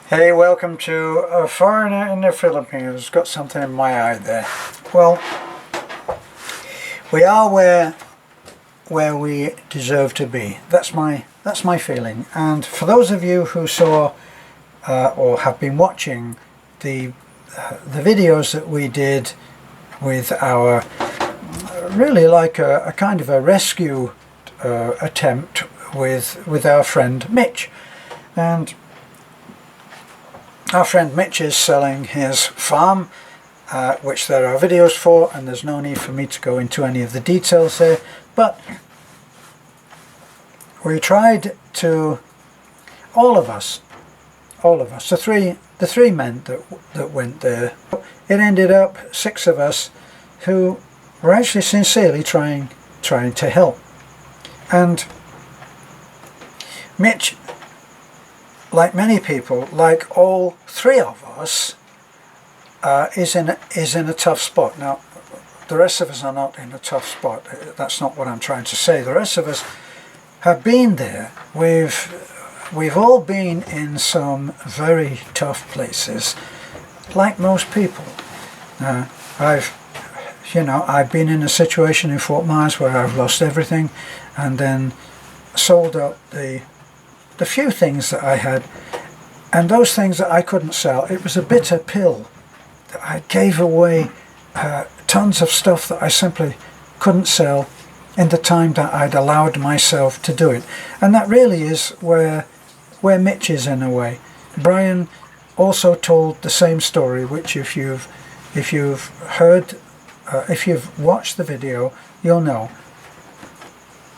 Hey, welcome to A Foreigner in the Philippines. Got something in my eye there. Well, we are where we deserve to be. That's my feeling. And for those of you who saw or have been watching the videos that we did with our really like a kind of a rescue attempt with our friend Mitch, and our friend Mitch is selling his farm, which there are videos for, and there's no need for me to go into any of the details there, but we tried to, all of us, the three men that went there, it ended up 6 of us who were actually sincerely trying to help. And Mitch, like many people, like all 3 of us, is in a tough spot. Now, the rest of us are not in a tough spot. That's not what I'm trying to say. The rest of us have been there. We've all been in some very tough places, like most people. I've been in a situation in Fort Myers where I've lost everything, and then sold up the few things that I had, and those things that I couldn't sell. It was a bitter pill that I gave away, tons of stuff that I simply couldn't sell in the time that I'd allowed myself to do it. And that really is where Mitch is, in a way. Brian also told the same story, which if you've heard, if you've watched the video, you'll know.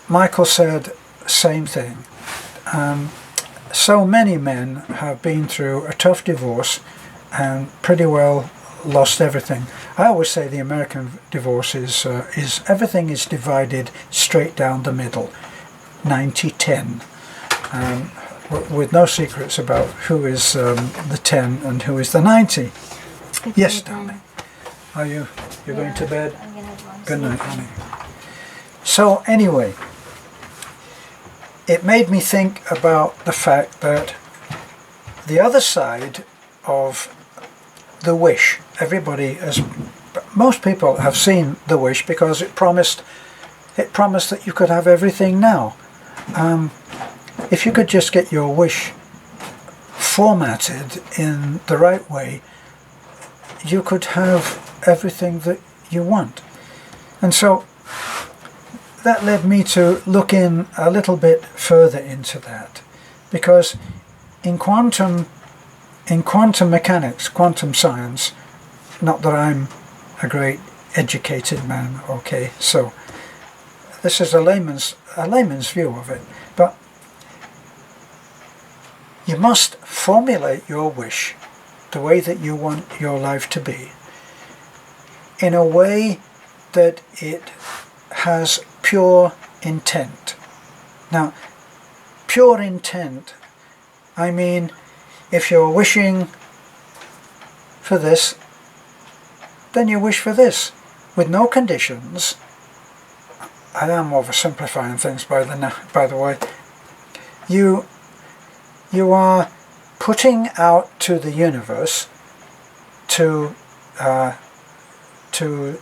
Michael said same thing. So many men have been through a tough divorce and pretty well lost everything. I always say the American divorce is everything is divided straight down the middle, 90-10, with no secrets about who is the 10 and who is the 90. Yes, darling. Are you're going to bed? I'm gonna have one. Good night, honey. So anyway, it made me think about the fact that the other side of The Wish, most people have seen The Wish because it promised that you could have everything now. If you could just get your wish formatted in the right way, you could have everything that you want. And so that led me to look in a little bit further into that, because in quantum mechanics, quantum science, not that I'm a great educated man, okay, so this is a layman's view of it, but you must formulate your wish the way that you want your life to be, in a way that it has pure intent. Now, pure intent, I mean, if you're wishing for this, then you wish for this, with no conditions. I am oversimplifying things, by the way. You are putting out to the universe, to the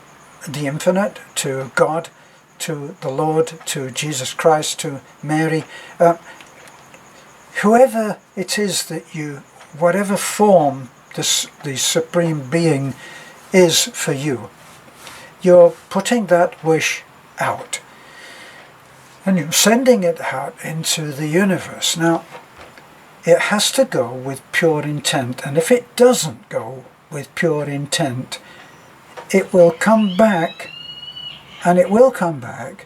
infinite, to God, to the Lord, to Jesus Christ, to Mary, whoever it is that whatever form the Supreme Being is for you, you're putting that wish out, and you're sending it out into the universe. Now, it has to go with pure intent, and if it doesn't go with pure intent, it will come back, and it will come back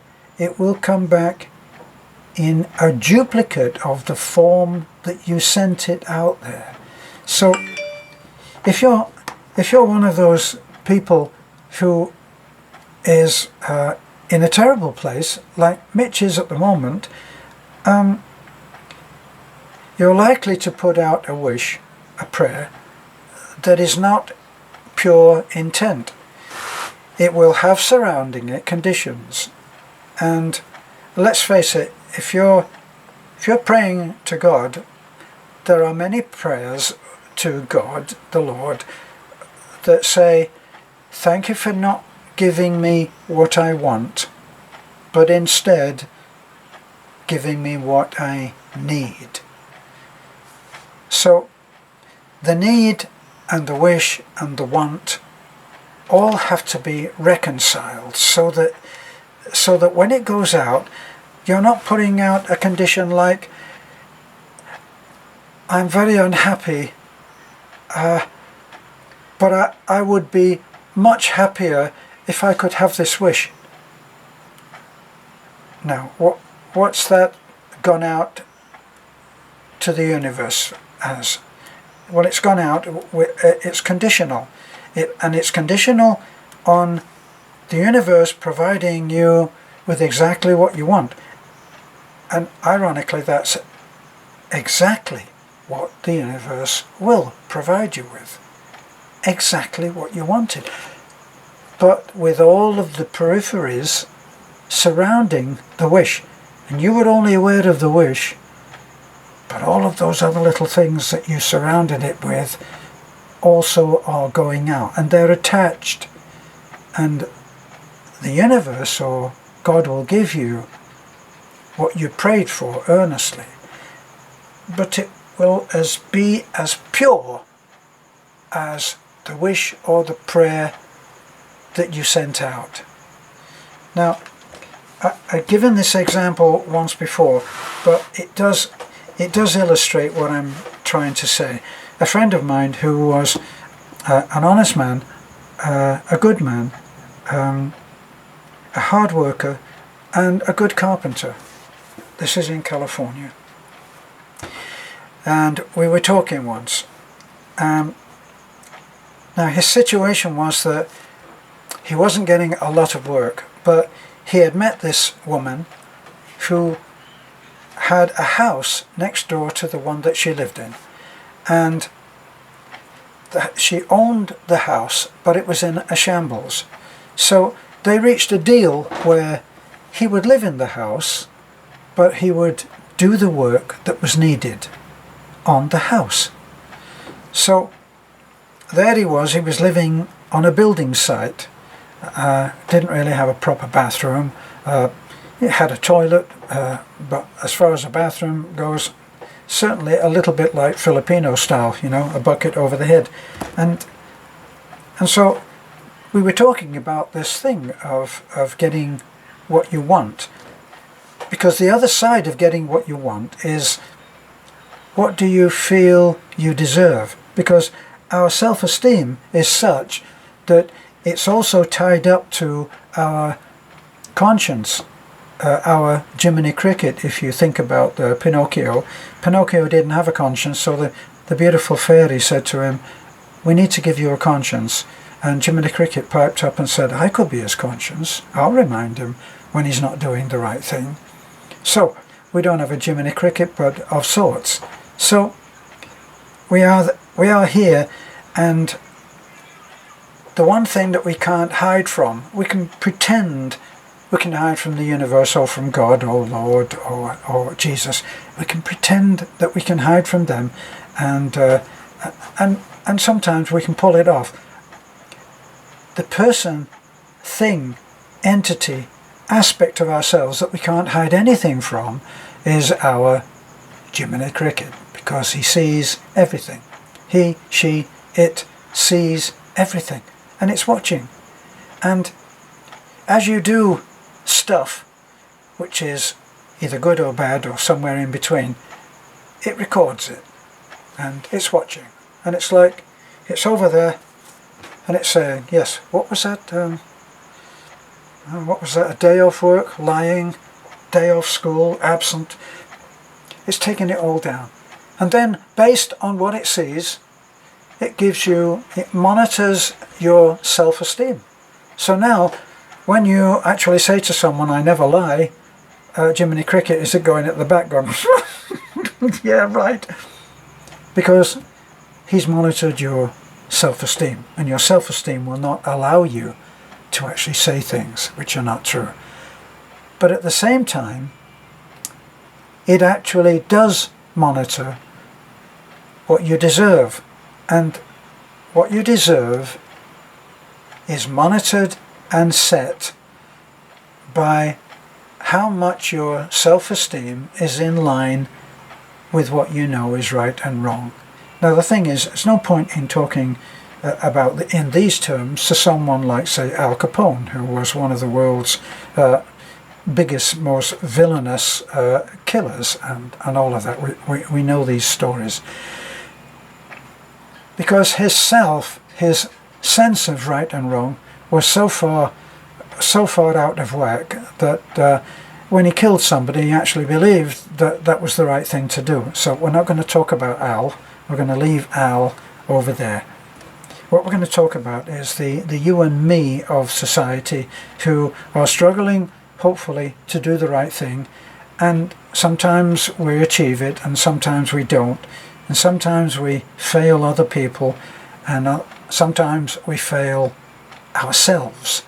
in a duplicate of the form that you sent it out there. So if you're one of those people who is in a terrible place, like Mitch is at the moment, you're likely to put out a wish, a prayer, that is not pure intent. It will have surrounding it conditions. And let's face it, if you're praying to God, there are many prayers to God, the Lord, that say, thank you for not giving me what I want, but instead giving me what I need. So the need and the wish and the want all have to be reconciled, so that when it goes out, you're not putting out a condition like, I'm very unhappy, but I would be much happier if I could have this wish. Now, what's that gone out to the universe as? Well, it's gone out, it's conditional. And it's conditional on the universe providing you with exactly what you want. And ironically, that's exactly what the universe will provide you with. Exactly what you wanted. But with all of the peripheries surrounding the wish. And you were only aware of the wish, but all of those other little things that you surrounded it with also are going out, and they're attached. And the universe, or God, will give you what you prayed for earnestly, but it will be as pure as the wish or the prayer that you sent out. Now, I've given this example once before, but it does illustrate what I'm trying to say. A friend of mine who was an honest man, a good man, a hard worker, and a good carpenter. This is in California. And we were talking once. Now his situation was that he wasn't getting a lot of work, but he had met this woman who had a house next door to the one that she lived in. And she owned the house, but it was in a shambles. So they reached a deal where he would live in the house, but he would do the work that was needed on the house. So there he was living on a building site. Didn't really have a proper bathroom. It had a toilet, but as far as a bathroom goes, certainly a little bit like Filipino style, a bucket over the head. And so we were talking about this thing of getting what you want, because the other side of getting what you want is, what do you feel you deserve? Because our self-esteem is such that it's also tied up to our conscience. Our Jiminy Cricket, if you think about Pinocchio didn't have a conscience, so the beautiful fairy said to him, we need to give you a conscience. And Jiminy Cricket piped up and said, I could be his conscience. I'll remind him when he's not doing the right thing. So we don't have a Jiminy Cricket, but of sorts. So we are here, and the one thing that we can't hide from, we can pretend we can hide from the universe, or from God, or Lord, or Jesus. We can pretend that we can hide from them, and sometimes we can pull it off. The person, thing, entity, aspect of ourselves that we can't hide anything from is our Jiminy Cricket, because he sees everything. He, she, it sees everything, and it's watching. And as you do stuff which is either good or bad or somewhere in between, it records it, and it's watching, and it's like it's over there, and it's saying, yes, what was that, a day off work, lying, day off school, absent. It's taking it all down, and then based on what it sees, it monitors your self-esteem. So now when you actually say to someone, I never lie, Jiminy Cricket is going at the back going, yeah, right. Because he's monitored your self-esteem, and your self-esteem will not allow you to actually say things which are not true. But at the same time, it actually does monitor what you deserve. And what you deserve is monitored and set by how much your self-esteem is in line with what you know is right and wrong. Now the thing is, there's no point in talking about in these terms to someone like, say, Al Capone, who was one of the world's biggest, most villainous killers, and all of that. We know these stories. Because his sense of right and wrong was so far out of whack that when he killed somebody, he actually believed that that was the right thing to do. So we're not going to talk about Al. We're going to leave Al over there. What we're going to talk about is the you and me of society, who are struggling, hopefully, to do the right thing, and sometimes we achieve it and sometimes we don't, and sometimes we fail other people, and sometimes we fail ourselves.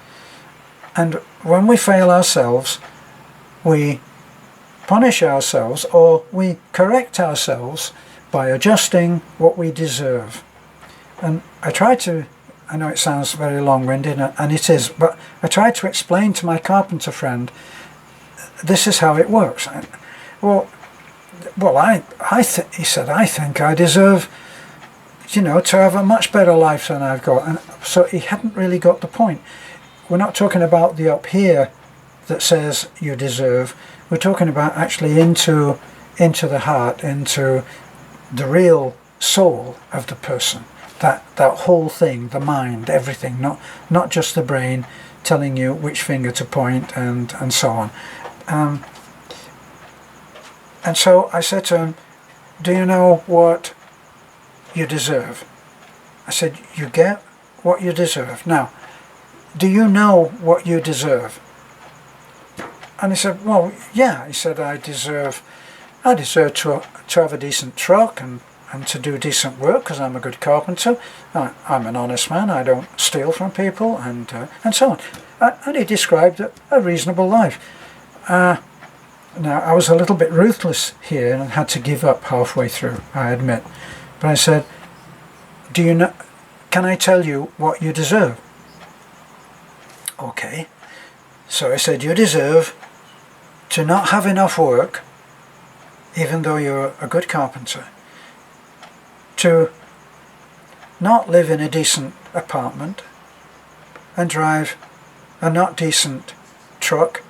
And when we fail ourselves, we punish ourselves, or we correct ourselves by adjusting what we deserve. And I know it sounds very long-winded, and it is, but I tried to explain to my carpenter friend, this is how it works. He said, I think I deserve, to have a much better life than I've got. And so he hadn't really got the point. We're not talking about the up here that says you deserve. We're talking about actually into the heart, into the real soul of the person. That whole thing, the mind, everything, not just the brain telling you which finger to point and so on. And so I said to him, do you know what you deserve? I said, you get what you deserve. Now, do you know what you deserve? And he said, well, yeah. He said, I deserve to have a decent truck and to do decent work because I'm a good carpenter. I'm an honest man. I don't steal from people and so on. And he described a reasonable life. Now, I was a little bit ruthless here and had to give up halfway through, I admit. But I said, do you know, can I tell you what you deserve? Okay. So I said, you deserve to not have enough work, even though you're a good carpenter, to not live in a decent apartment and drive a not decent truck,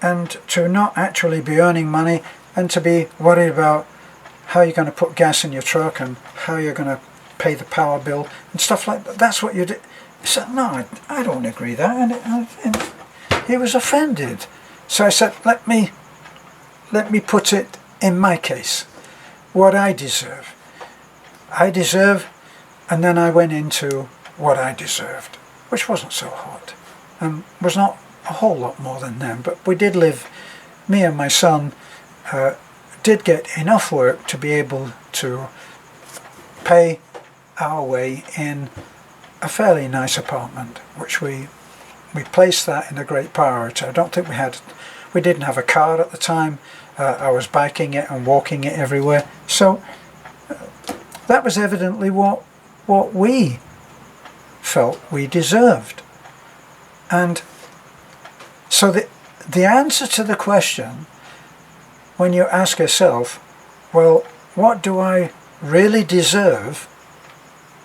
and to not actually be earning money and to be worried about how you're going to put gas in your truck and how you're going to pay the power bill and stuff like that. That's what you did. He said, no, I don't agree with that. And he was offended. So I said, let me put it in my case, what I deserve. I deserve, and then I went into what I deserved, which wasn't so hard, and was not a whole lot more than them, but we did live, me and my son did get enough work to be able to pay our way in a fairly nice apartment, which we placed that in a great priority. I don't think we didn't have a car at the time. I was biking it and walking it everywhere. So that was evidently what we felt we deserved. And so the answer to the question, when you ask yourself, well, what do I really deserve?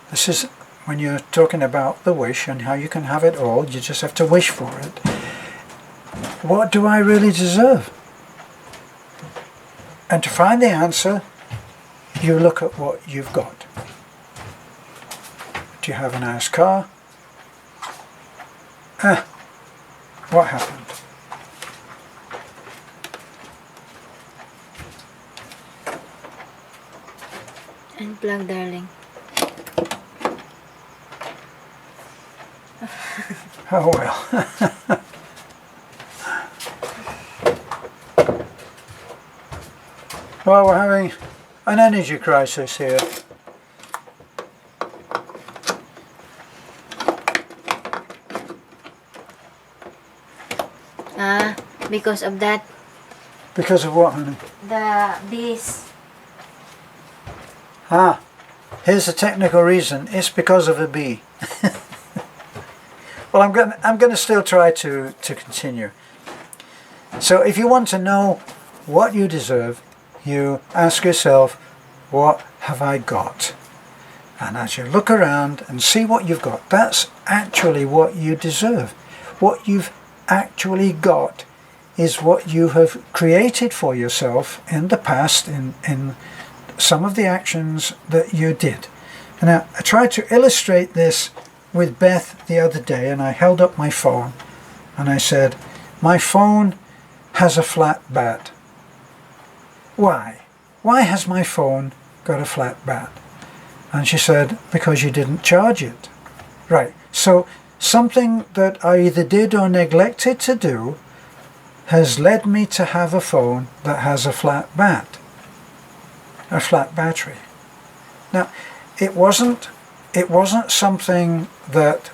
This is when you're talking about the wish and how you can have it all, you just have to wish for it. What do I really deserve? And to find the answer, you look at what you've got. Do you have a nice car? What happened? Unplug, darling. Oh well. Well, we're having an energy crisis here. Because of that. Because of what, honey? This. Here's the technical reason. It's because of a bee. Well, I'm going to still try to continue. So if you want to know what you deserve, you ask yourself, what have I got? And as you look around and see what you've got, that's actually what you deserve. What you've actually got is what you have created for yourself in the past, in some of the actions that you did. Now, I tried to illustrate this with Beth the other day, and I held up my phone and I said, my phone has a flat bat. Why? Why has my phone got a flat bat? And she said, because you didn't charge it. Right, so something that I either did or neglected to do has led me to have a phone that has a flat bat, a flat battery. Now, it wasn't something that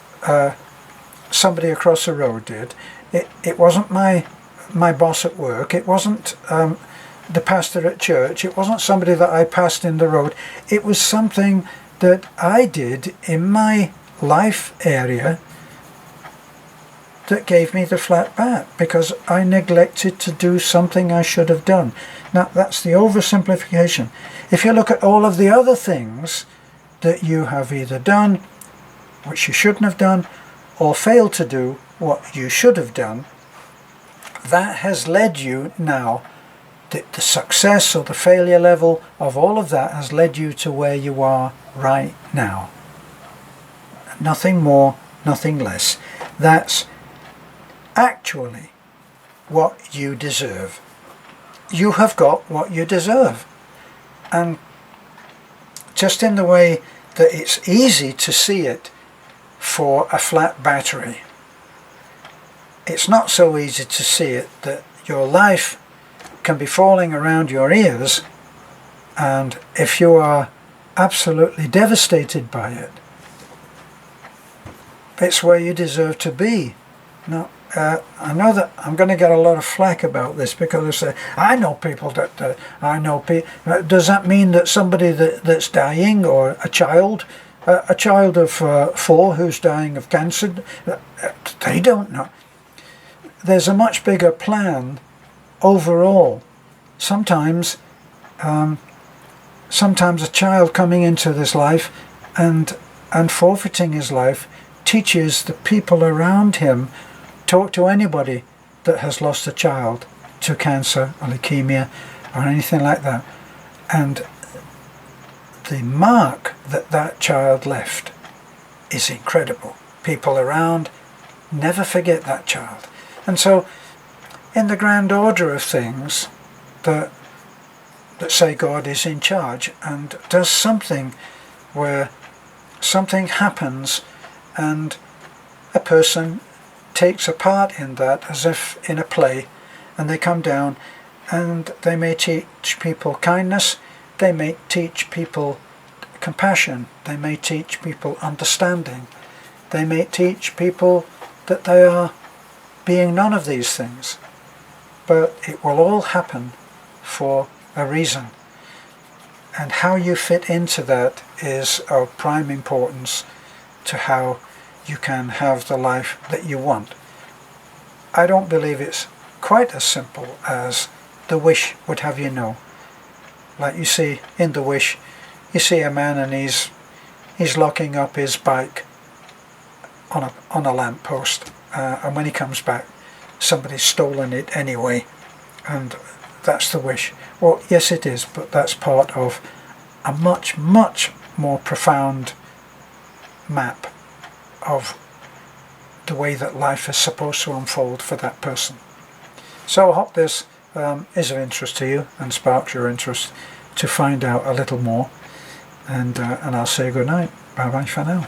somebody across the road did. It wasn't my boss at work. It wasn't the pastor at church. It wasn't somebody that I passed in the road. It was something that I did in my life area that gave me the flat bat because I neglected to do something I should have done. Now, that's the oversimplification. If you look at all of the other things that you have either done, which you shouldn't have done, or failed to do what you should have done, that has led you now, the success or the failure level of all of that has led you to where you are right now. Nothing more, nothing less. That's actually what you deserve. You have got what you deserve. And just in the way that it's easy to see it for a flat battery, it's not so easy to see it that your life can be falling around your ears, and if you are absolutely devastated by it, it's where you deserve to be. Now, I know that I'm going to get a lot of flack about this because they say, I know people that, I know people. Does that mean that somebody that's dying, or a child of 4 who's dying of cancer, they don't know? There's a much bigger plan overall. Sometimes a child coming into this life and forfeiting his life teaches the people around him. Talk to anybody that has lost a child to cancer or leukemia or anything like that, and the mark that that child left is incredible. People around never forget that child. And so in the grand order of things, that say God is in charge and does something where something happens and a person takes a part in that as if in a play, and they come down and they may teach people kindness, they may teach people compassion, they may teach people understanding, they may teach people that they are being none of these things, but it will all happen for a reason, and how you fit into that is of prime importance to how you can have the life that you want. I don't believe it's quite as simple as The Wish would have you know. Like you see in The Wish, you see a man and he's locking up his bike on a lamppost, and when he comes back, somebody's stolen it anyway, and that's the wish. Well, yes it is, but that's part of a much, much more profound map of the way that life is supposed to unfold for that person. So I hope this is of interest to you and sparks your interest to find out a little more, and I'll say good night. Bye bye for now.